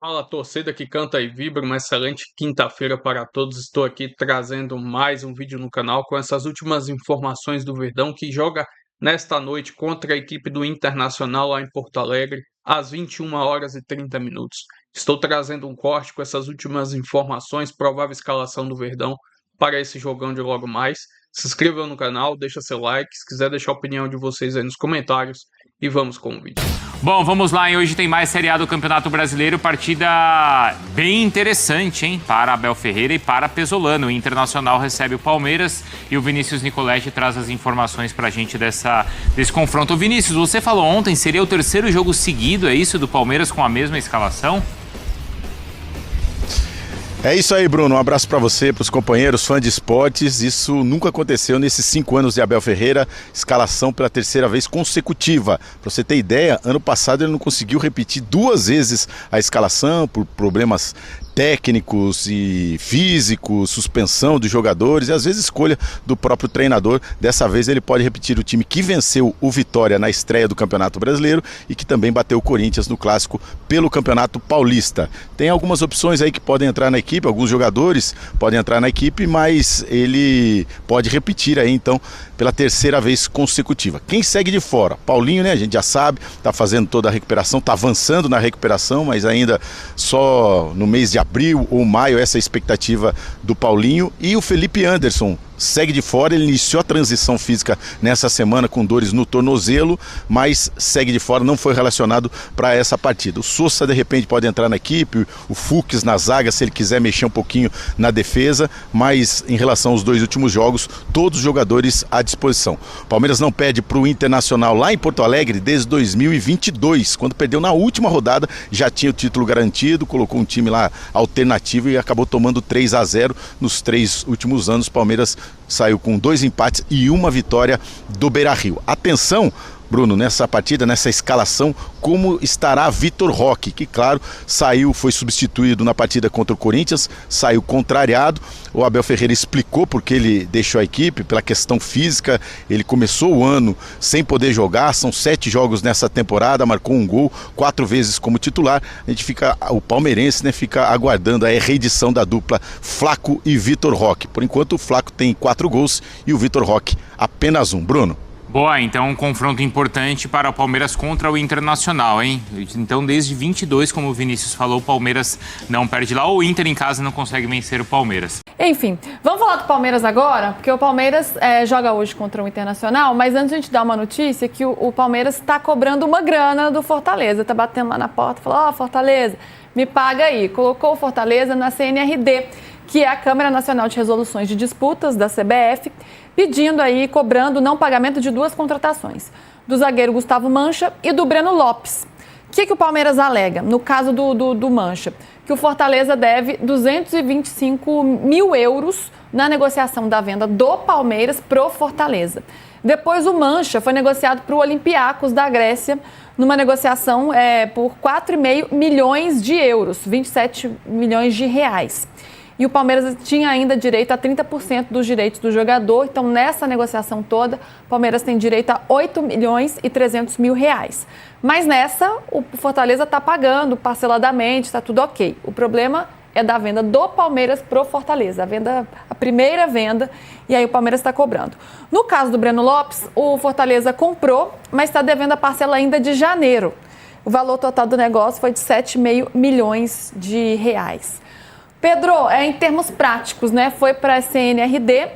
Fala, torcida que canta e vibra, uma excelente quinta-feira para todos. Estou aqui trazendo mais um vídeo no canal com essas últimas informações do Verdão, que joga nesta noite contra a equipe do Internacional lá em Porto Alegre, às 21h30. Estou trazendo um corte com essas últimas informações, provável escalação do Verdão para esse jogão de logo mais. Se inscreva no canal, deixa seu like, se quiser deixar a opinião de vocês aí nos comentários e vamos com o vídeo. Bom, vamos lá, e hoje tem mais Série A do Campeonato Brasileiro, partida bem interessante, hein? Para Abel Ferreira e para Pesolano. O Internacional recebe o Palmeiras e o Vinícius Nicoletti traz as informações pra gente desse confronto. Vinícius, você falou ontem, seria o terceiro jogo seguido, é isso, do Palmeiras com a mesma escalação? É isso aí, Bruno. Um abraço para você, para os companheiros, fãs de esportes. Isso nunca aconteceu nesses 5 anos de Abel Ferreira. Escalação pela terceira vez consecutiva. Para você ter ideia, ano passado ele não conseguiu repetir 2 vezes a escalação por problemas técnicos e físicos, suspensão dos jogadores e às vezes escolha do próprio treinador. Dessa vez ele pode repetir o time que venceu o Vitória na estreia do Campeonato Brasileiro e que também bateu o Corinthians no Clássico pelo Campeonato Paulista. Tem algumas opções aí que podem entrar na equipe, alguns jogadores podem entrar na equipe, mas ele pode repetir aí então pela terceira vez consecutiva. Quem segue de fora? Paulinho, né? A gente já sabe, tá fazendo toda a recuperação, tá avançando na recuperação, mas ainda só no mês de abril ou maio essa é a expectativa do Paulinho. E o Felipe Anderson segue de fora, ele iniciou a transição física nessa semana com dores no tornozelo, mas segue de fora, não foi relacionado para essa partida. O Sousa de repente pode entrar na equipe, o Fux na zaga se ele quiser mexer um pouquinho na defesa, mas em relação aos 2 últimos jogos, todos os jogadores à disposição. O Palmeiras não perde para o Internacional lá em Porto Alegre desde 2022, quando perdeu na última rodada, já tinha o título garantido, colocou um time lá alternativo e acabou tomando 3-0 nos 3 últimos anos. O Palmeiras saiu com 2 empates e 1 vitória do Beira-Rio. Atenção, Bruno, nessa partida, nessa escalação, como estará Vitor Roque, que claro, foi substituído na partida contra o Corinthians, saiu contrariado. O Abel Ferreira explicou porque ele deixou a equipe, pela questão física. Ele começou o ano sem poder jogar, são 7 jogos nessa temporada, marcou 1 gol, 4 vezes como titular. O palmeirense, né, fica aguardando a reedição da dupla Flaco e Vitor Roque. Por enquanto o Flaco tem 4 gols e o Vitor Roque apenas 1. Bruno. Boa, então um confronto importante para o Palmeiras contra o Internacional, hein? Então desde 22, como o Vinícius falou, o Palmeiras não perde lá, ou o Inter em casa não consegue vencer o Palmeiras. Enfim, vamos falar do Palmeiras agora, porque o Palmeiras joga hoje contra o Internacional, mas antes a gente dar uma notícia que o Palmeiras está cobrando uma grana do Fortaleza, tá batendo lá na porta, falou, Fortaleza, me paga aí. Colocou o Fortaleza na CNRD, que é a Câmara Nacional de Resoluções de Disputas da CBF, pedindo aí, cobrando não pagamento de 2 contratações, do zagueiro Gustavo Mancha e do Breno Lopes. O que o Palmeiras alega? No caso do Mancha, que o Fortaleza deve 225 mil euros na negociação da venda do Palmeiras pro Fortaleza. Depois o Mancha foi negociado para o Olympiacos da Grécia, numa negociação por 4,5 milhões de euros, 27 milhões de reais. E o Palmeiras tinha ainda direito a 30% dos direitos do jogador. Então, nessa negociação toda, o Palmeiras tem direito a 8 milhões e 300 mil reais. Mas nessa, o Fortaleza está pagando parceladamente, está tudo ok. O problema é da venda do Palmeiras pro Fortaleza, a primeira venda, e aí o Palmeiras está cobrando. No caso do Breno Lopes, o Fortaleza comprou, mas está devendo a parcela ainda de janeiro. O valor total do negócio foi de 7,5 milhões de reais. Pedro, em termos práticos, né, foi para a CNRD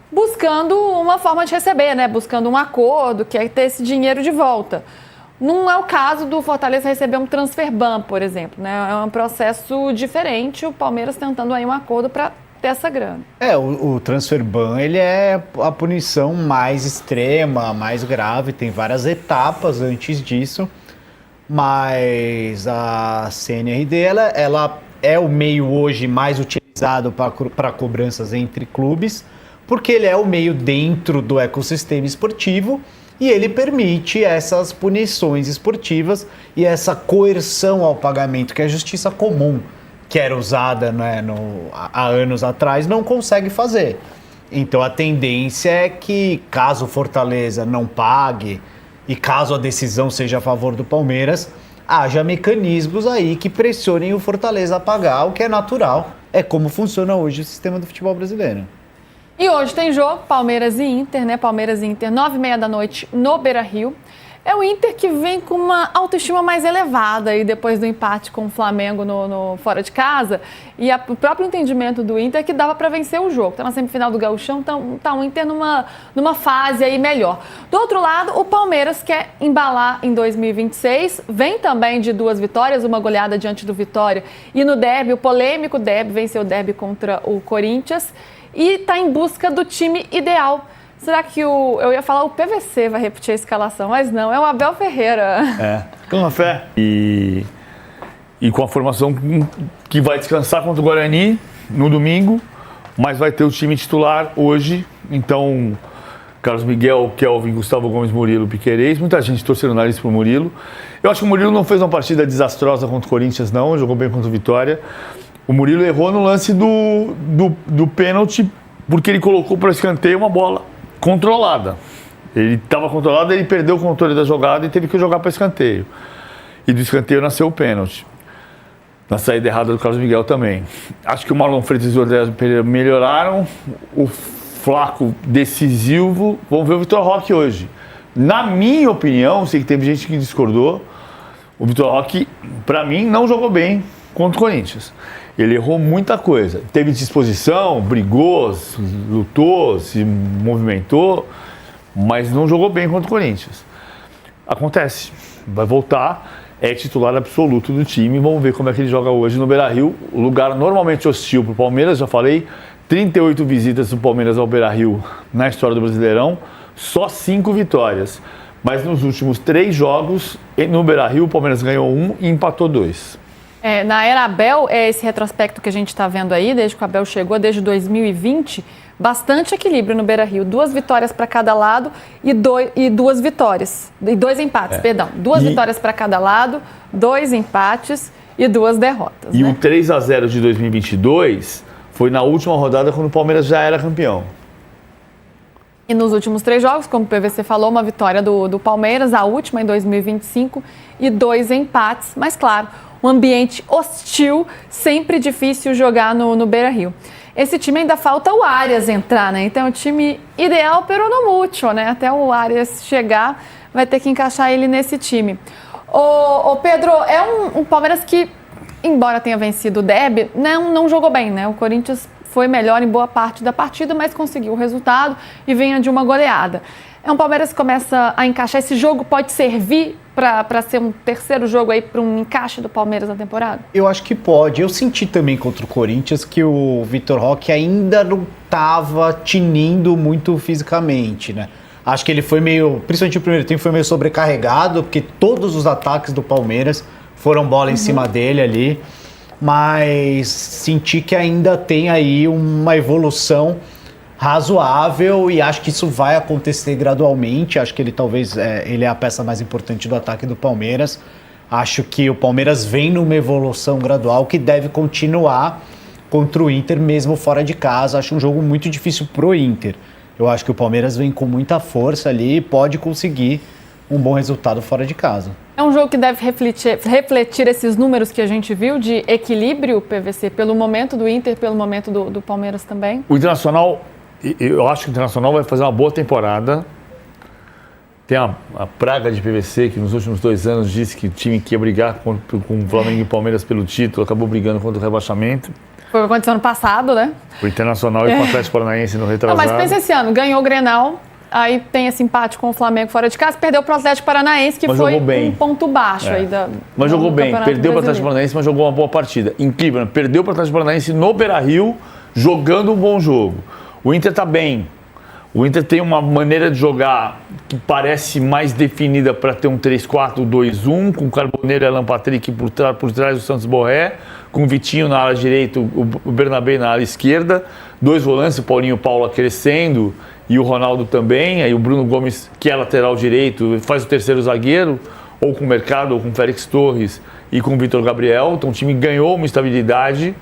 buscando uma forma de receber, né, buscando um acordo, que é ter esse dinheiro de volta. Não é o caso do Fortaleza receber um transfer ban, por exemplo, né, é um processo diferente, o Palmeiras tentando aí um acordo para ter essa grana. O transfer ban, ele é a punição mais extrema, mais grave, tem várias etapas antes disso, mas a CNRD, ela é o meio hoje mais utilizado para cobranças entre clubes, porque ele é o meio dentro do ecossistema esportivo e ele permite essas punições esportivas e essa coerção ao pagamento que a justiça comum, que era usada, né, há anos atrás, não consegue fazer. Então a tendência é que, caso o Fortaleza não pague e caso a decisão seja a favor do Palmeiras, haja mecanismos aí que pressionem o Fortaleza a pagar, o que é natural. É como funciona hoje o sistema do futebol brasileiro. E hoje tem jogo, Palmeiras e Inter, né? Palmeiras e Inter, 9h30 da noite no Beira-Rio. É o Inter que vem com uma autoestima mais elevada aí depois do empate com o Flamengo no fora de casa. E o próprio entendimento do Inter é que dava para vencer o jogo. Está na semifinal do Gauchão, então tá o Inter numa fase aí melhor. Do outro lado, o Palmeiras quer embalar em 2026. Vem também de 2 vitórias, uma goleada diante do Vitória. E no derby, o polêmico derby, venceu o derby contra o Corinthians. E está em busca do time ideal. Será que eu ia falar o PVC vai repetir a escalação, mas não, é o Abel Ferreira. Com a fé. E com a formação que vai descansar contra o Guarani no domingo, mas vai ter o time titular hoje. Então, Carlos Miguel, Kelvin, Gustavo Gomes, Murilo, Piquerez, muita gente torcendo o nariz pro Murilo. Eu acho que o Murilo não fez uma partida desastrosa contra o Corinthians, não, jogou bem contra o Vitória. O Murilo errou no lance do pênalti, porque ele colocou para escanteio uma bola controlada. Ele estava controlado, ele perdeu o controle da jogada e teve que jogar para escanteio. E do escanteio nasceu o pênalti. Na saída errada do Carlos Miguel também. Acho que o Marlon Freitas e o André Pereira melhoraram. O Flaco decisivo. Vamos ver o Vitor Roque hoje. Na minha opinião, sei que teve gente que discordou, o Vitor Roque, para mim, não jogou bem contra o Corinthians. Ele errou muita coisa. Teve disposição, brigou, lutou, se movimentou, mas não jogou bem contra o Corinthians. Acontece. Vai voltar, é titular absoluto do time. Vamos ver como é que ele joga hoje no Beira-Rio. O lugar normalmente hostil para o Palmeiras, já falei. 38 visitas do Palmeiras ao Beira-Rio na história do Brasileirão. Só 5 vitórias. Mas nos últimos 3 jogos, no Beira-Rio, o Palmeiras ganhou 1 e empatou 2. Na era Abel, esse retrospecto que a gente está vendo aí, desde que o Abel chegou, desde 2020, bastante equilíbrio no Beira-Rio. 2 vitórias para cada lado e 2 vitórias. E 2 empates, perdão. 2 vitórias para cada lado, 2 empates e 2 derrotas. E né? o 3-0 de 2022 foi na última rodada, quando o Palmeiras já era campeão. E nos últimos 3 jogos, como o PVC falou, uma vitória do Palmeiras, a última em 2025, e 2 empates. Mas, claro, um ambiente hostil, sempre difícil jogar no Beira-Rio. Esse time ainda falta o Arias entrar, né? Então, é o time ideal, pero no mucho, né? Até o Arias chegar, vai ter que encaixar ele nesse time. Ô Pedro, é um Palmeiras que, embora tenha vencido o derby, não jogou bem, né? O Corinthians foi melhor em boa parte da partida, mas conseguiu o resultado e vinha de uma goleada. É um Palmeiras que começa a encaixar. Esse jogo pode servir para ser um terceiro jogo aí para um encaixe do Palmeiras na temporada? Eu acho que pode. Eu senti também contra o Corinthians que o Vitor Roque ainda não estava tinindo muito fisicamente, né? Acho que ele foi meio, principalmente o primeiro tempo, foi meio sobrecarregado, porque todos os ataques do Palmeiras foram bola em cima dele ali. Mas senti que ainda tem aí uma evolução razoável e acho que isso vai acontecer gradualmente. Acho que ele talvez ele é a peça mais importante do ataque do Palmeiras. Acho que o Palmeiras vem numa evolução gradual que deve continuar contra o Inter, mesmo fora de casa. Acho um jogo muito difícil pro Inter. Eu acho que o Palmeiras vem com muita força ali e pode conseguir um bom resultado fora de casa. É um jogo que deve refletir esses números que a gente viu de equilíbrio, PVC, pelo momento do Inter, pelo momento do Palmeiras também? O Internacional, eu acho que o Internacional vai fazer uma boa temporada. Tem a praga de PVC, que nos últimos 2 anos disse que o time que ia brigar com o Flamengo e o Palmeiras pelo título, acabou brigando contra o rebaixamento. Foi o que aconteceu ano passado, né? O Internacional e com o Atlético Paranaense no retrasado. Não, mas pensa esse ano, ganhou o Grenal, aí tem esse empate com o Flamengo fora de casa, perdeu para o Atlético Paranaense, que foi um ponto baixo aí mas jogou bem, perdeu para o Atlético Paranaense, mas jogou uma boa partida. Incrível, né? Perdeu para o Atlético Paranaense no Beira-Rio, jogando um bom jogo. O Inter está bem. O Inter tem uma maneira de jogar que parece mais definida para ter um 3-4-2-1, com o Carboneiro e Alan Patrick por trás do Santos Borré, com o Vitinho na ala direita, o Bernabé na ala esquerda, 2 volantes, o Paulinho Paula crescendo e o Ronaldo também, aí o Bruno Gomes, que é lateral direito, faz o terceiro zagueiro, ou com o Mercado, ou com o Félix Torres e com o Vitor Gabriel. Então o time ganhou uma estabilidade,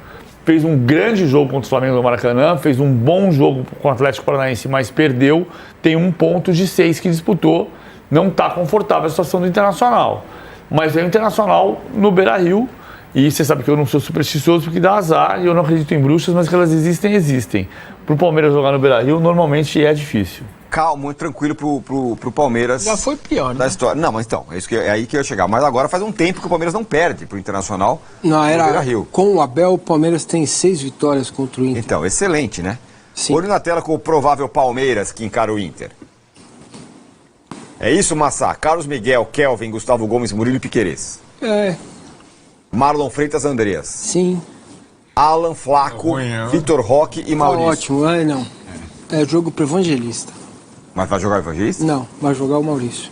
fez um grande jogo contra o Flamengo no Maracanã, fez um bom jogo com o Atlético Paranaense, mas perdeu, tem 1 ponto de 6 que disputou, não está confortável a situação do Internacional. Mas é o Internacional no Beira-Rio. E você sabe que eu não sou supersticioso porque dá azar e eu não acredito em bruxas, mas que elas existem. Pro Palmeiras jogar no Beira-Rio, normalmente é difícil. Calmo e tranquilo pro Palmeiras. Já foi pior, né? Da história. Não, mas então, é aí que eu ia chegar. Mas agora faz um tempo que o Palmeiras não perde pro Internacional Não, no era Beira-Rio. com o Abel, o Palmeiras tem 6 vitórias contra o Inter. Então, excelente, né? Sim. Olho na tela com o provável Palmeiras que encara o Inter. É isso, Massá? Carlos Miguel, Kelvin, Gustavo Gomes, Murilo e Piquerez. É, Marlon Freitas, Andreas. sim. Alan, Flaco, Vitor Roque e Tá Maurício. ótimo, não. É jogo pro Evangelista. Mas vai jogar o Evangelista? Não, vai jogar o Maurício.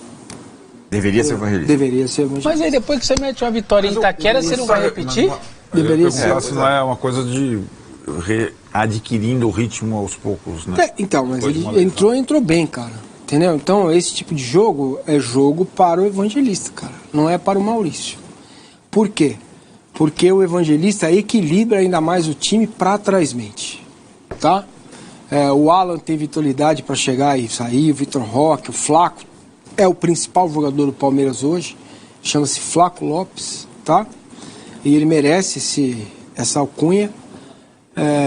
Deveria ser o Evangelista. Deveria ser o Evangelista. Mas aí depois que você mete uma vitória em Itaquera, você não vai repetir? Deveria ser. Se não é uma coisa de adquirindo o ritmo aos poucos, né? Então, mas ele entrou bem, cara. Entendeu? Então, esse tipo de jogo é jogo para o Evangelista, cara. Não é para o Maurício. Por quê? Porque o Evangelista equilibra ainda mais o time para trásmente, tá? O Alan tem vitalidade para chegar e sair, o Vitor Roque, o Flaco é o principal jogador do Palmeiras hoje, chama-se Flaco Lopes, tá? E ele merece essa alcunha.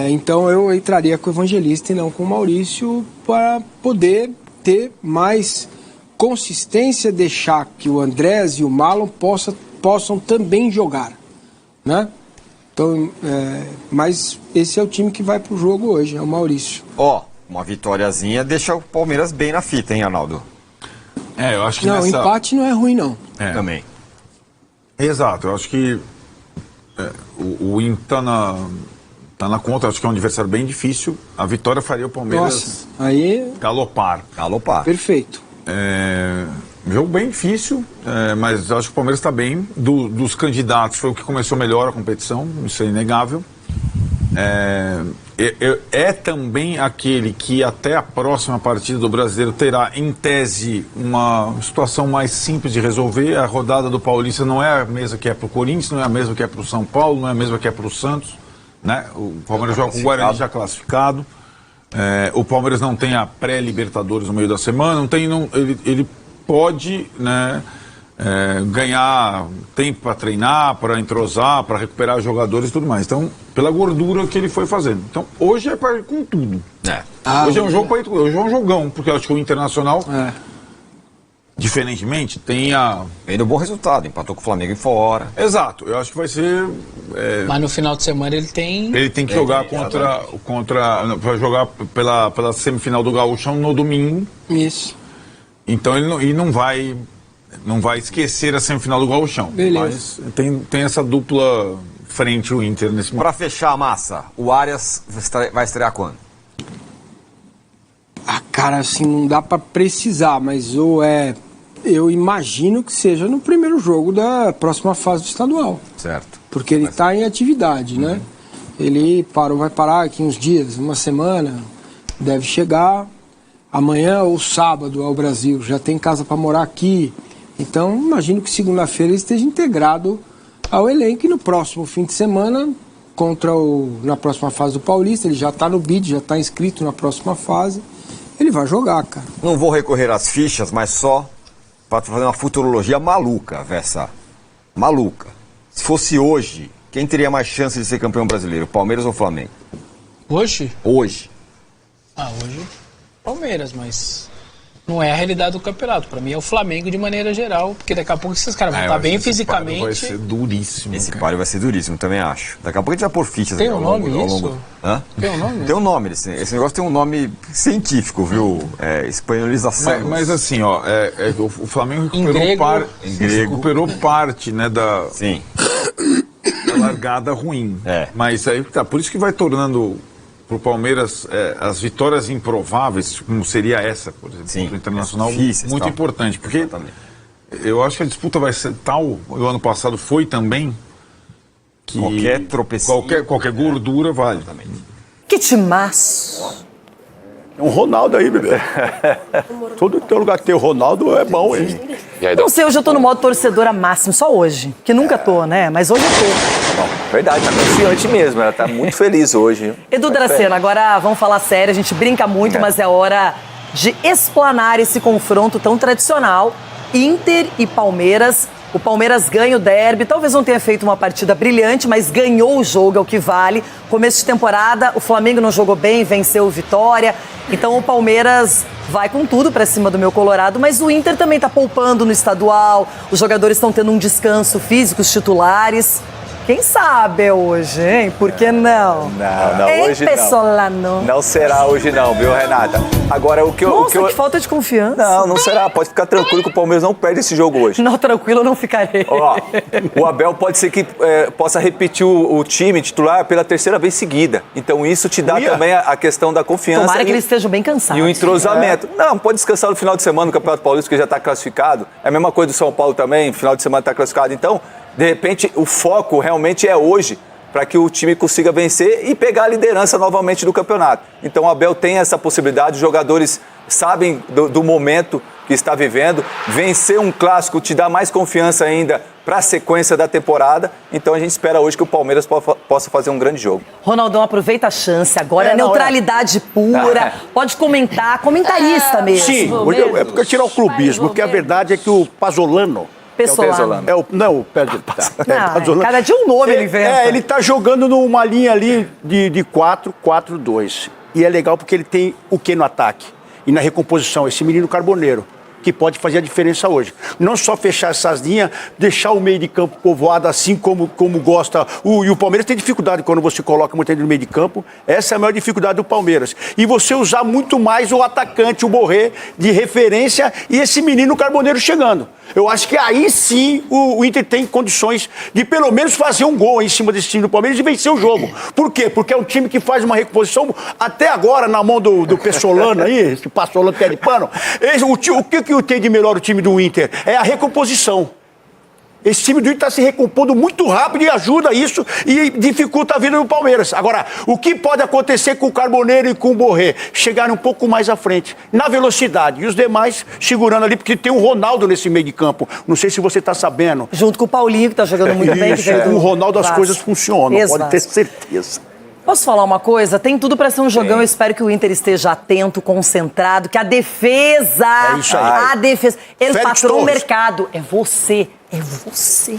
Então eu entraria com o Evangelista e não com o Maurício para poder ter mais consistência, deixar que o Andrés e o Marlon possam também jogar, né? Então, mas esse é o time que vai pro jogo hoje, é o Maurício. Uma vitóriazinha deixa o Palmeiras bem na fita, hein, Arnaldo? Eu acho que não, o empate não é ruim, não. Também. Exato, eu acho que o Inter tá na conta, acho que é um adversário bem difícil. A vitória faria o Palmeiras galopar. Perfeito. Jogo bem difícil, mas acho que o Palmeiras está bem. Dos candidatos, foi o que começou melhor a competição, isso é inegável. É também aquele que até a próxima partida do Brasileiro terá, em tese, uma situação mais simples de resolver. A rodada do Paulista não é a mesma que é para o Corinthians, não é a mesma que é para o São Paulo, não é a mesma que é para o Santos, né? O Palmeiras joga com o Guarani já classificado. O Palmeiras não tem a pré-Libertadores no meio da semana, ele pode, né, ganhar tempo para treinar, para entrosar, para recuperar jogadores e tudo mais. Então, pela gordura que ele foi fazendo. Então, hoje é para ir com tudo. Hoje é um jogo para ir com tudo. Hoje é um jogão, porque eu acho que o Internacional, diferentemente, tem um bom resultado, empatou com o Flamengo fora. Exato, eu acho que vai ser... Mas no final de semana ele tem... Ele tem que jogar para jogar pela semifinal do Gauchão no domingo. Isso. Então ele não vai esquecer a semifinal do Gauchão. Beleza. Mas tem essa dupla frente o Inter nesse momento. Para fechar a massa, o Arias vai estrear quando? Cara, assim, não dá para precisar, mas eu imagino que seja no primeiro jogo da próxima fase do estadual. Certo. Porque ele está em atividade, né? Ele vai parar aqui uns dias, uma semana, deve chegar. Amanhã ou sábado ao Brasil, já tem casa para morar aqui. Então, imagino que segunda-feira ele esteja integrado ao elenco e no próximo fim de semana, na próxima fase do Paulista, ele já está no bid, já está inscrito na próxima fase, ele vai jogar, cara. Não vou recorrer às fichas, mas só para fazer uma futurologia maluca, Vessa. Maluca. Se fosse hoje, quem teria mais chance de ser campeão brasileiro, Palmeiras ou Flamengo? Hoje? Hoje. Hoje... Palmeiras, mas não é a realidade do campeonato. Para mim é o Flamengo de maneira geral, porque daqui a pouco esses caras vão estar bem fisicamente. Vai ser duríssimo. Esse páreo vai ser duríssimo, também acho. Daqui a pouco a gente vai pôr fichas. Tem um nome isso? Tem um nome? Tem um nome. Esse negócio tem um nome científico, viu? Espanholização. Mas assim, o Flamengo recuperou parte, né, da largada ruim. Mas aí tá, por isso que vai tornando para o Palmeiras as vitórias improváveis, como seria essa, por exemplo, contra o Internacional, muito importante, porque eu acho que a disputa vai ser tal, o ano passado foi também, que qualquer tropecinho, qualquer gordura vale. Que timaço! Um Ronaldo aí, bebê. Todo teu lugar que tem o Ronaldo é bom, hein? Não sei, hoje eu tô no modo torcedora máximo, só hoje. Que nunca tô, né? Mas hoje eu tô. Bom, verdade, tá confiante mesmo. Ela tá muito feliz hoje. Edu Dracena, agora vamos falar sério. A gente brinca muito, mas é hora de explanar esse confronto tão tradicional. Inter e Palmeiras. O Palmeiras ganha o derby, talvez não tenha feito uma partida brilhante, mas ganhou o jogo, é o que vale. Começo de temporada, o Flamengo não jogou bem, venceu o Vitória. Então o Palmeiras vai com tudo pra cima do meu Colorado, mas o Inter também tá poupando no estadual. Os jogadores estão tendo um descanso físico, os titulares. Quem sabe hoje, hein? Por que não? Não, Ei, hoje Pessolano. não será hoje não, viu, Renata? Agora, Nossa, que falta de confiança. Não será. Pode ficar tranquilo que o Palmeiras não perde esse jogo hoje. Não, tranquilo, eu não ficarei. Ó, o Abel pode ser que possa repetir o time titular pela terceira vez seguida. Então isso te dá também a questão da confiança. Tomara que eles estejam bem cansados. E o entrosamento. Não, pode descansar no final de semana no Campeonato Paulista, que já está classificado. É a mesma coisa do São Paulo também, final de semana está classificado. Então, de repente, o foco realmente é hoje, para que o time consiga vencer e pegar a liderança novamente do campeonato. Então o Abel tem essa possibilidade, os jogadores sabem do momento que está vivendo. Vencer um clássico te dá mais confiança ainda para a sequência da temporada. Então a gente espera hoje que o Palmeiras possa fazer um grande jogo. Ronaldão, aproveita a chance agora, neutralidade pura, pode comentar, comentarista mesmo. Sim, é porque eu tirar o clubismo, porque a verdade é que o Pasolano... Pessolano. Cada dia um nome ele inventa. Ele tá jogando numa linha ali de 4-4-2. E é legal porque ele tem o que no ataque? E na recomposição, esse menino Carboneiro, que pode fazer a diferença hoje. Não só fechar essas linhas, deixar o meio de campo povoado assim como gosta. E o Palmeiras tem dificuldade quando você coloca muita gente no meio de campo. Essa é a maior dificuldade do Palmeiras. E você usar muito mais o atacante, o Borré, de referência, e esse menino Carboneiro chegando. Eu acho que aí sim o Inter tem condições de pelo menos fazer um gol em cima desse time do Palmeiras e vencer o jogo. Por quê? Porque é um time que faz uma recomposição até agora na mão do Pessolano aí, esse Passolano pé de pano. O que tem de melhor o time do Inter? É a recomposição. Esse time do Inter está se recompondo muito rápido e ajuda isso e dificulta a vida do Palmeiras. Agora, o que pode acontecer com o Carboneiro e com o Borré? Chegarem um pouco mais à frente, na velocidade. E os demais segurando ali, porque tem o Ronaldo nesse meio de campo. Não sei se você está sabendo. Junto com o Paulinho, que está jogando muito bem. Com o Ronaldo as coisas funcionam, pode ter certeza. Posso falar uma coisa? Tem tudo para ser um jogão. Eu espero que o Inter esteja atento, concentrado, que a defesa... É isso aí. A defesa... Ele Félix patrão Torres. mercado. É você. É você.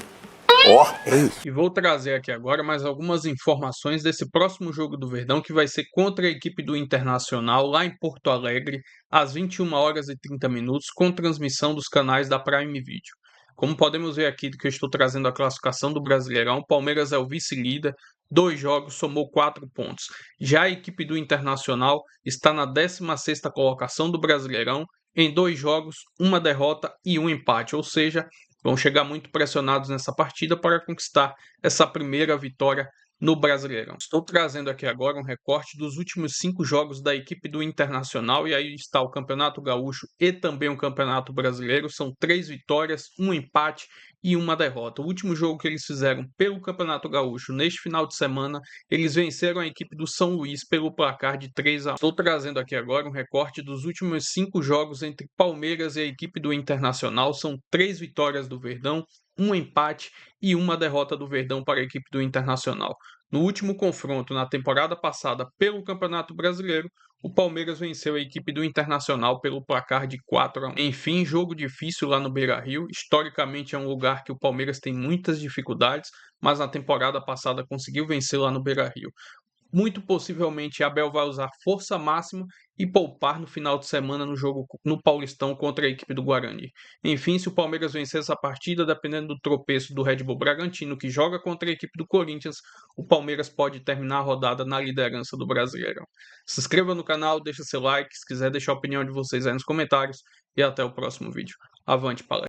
E vou trazer aqui agora mais algumas informações desse próximo jogo do Verdão, que vai ser contra a equipe do Internacional, lá em Porto Alegre, às 21h30, com transmissão dos canais da Prime Video. Como podemos ver aqui, que eu estou trazendo a classificação do Brasileirão, o Palmeiras é o vice-líder, 2 jogos, somou 4 pontos. Já a equipe do Internacional está na 16ª colocação do Brasileirão, em 2 jogos, 1 derrota e 1 empate, ou seja, vão chegar muito pressionados nessa partida para conquistar essa primeira vitória no Brasileirão. Estou trazendo aqui agora um recorte dos últimos 5 jogos da equipe do Internacional, e aí está o Campeonato Gaúcho e também o Campeonato Brasileiro. São 3 vitórias, 1 empate e 1 derrota. O último jogo que eles fizeram pelo Campeonato Gaúcho neste final de semana, eles venceram a equipe do São Luís pelo placar de 3-1. Estou trazendo aqui agora um recorte dos últimos 5 jogos entre Palmeiras e a equipe do Internacional. São 3 vitórias do Verdão, 1 empate e 1 derrota do Verdão para a equipe do Internacional. No último confronto, na temporada passada, pelo Campeonato Brasileiro, o Palmeiras venceu a equipe do Internacional pelo placar de 4-1. Enfim, jogo difícil lá no Beira-Rio. Historicamente é um lugar que o Palmeiras tem muitas dificuldades, mas na temporada passada conseguiu vencer lá no Beira-Rio. Muito possivelmente Abel vai usar força máxima e poupar no final de semana no jogo no Paulistão contra a equipe do Guarani. Enfim, se o Palmeiras vencer essa partida, dependendo do tropeço do Red Bull Bragantino, que joga contra a equipe do Corinthians, o Palmeiras pode terminar a rodada na liderança do Brasileirão. Se inscreva no canal, deixa seu like, se quiser deixar a opinião de vocês aí nos comentários, e até o próximo vídeo. Avante, palestra!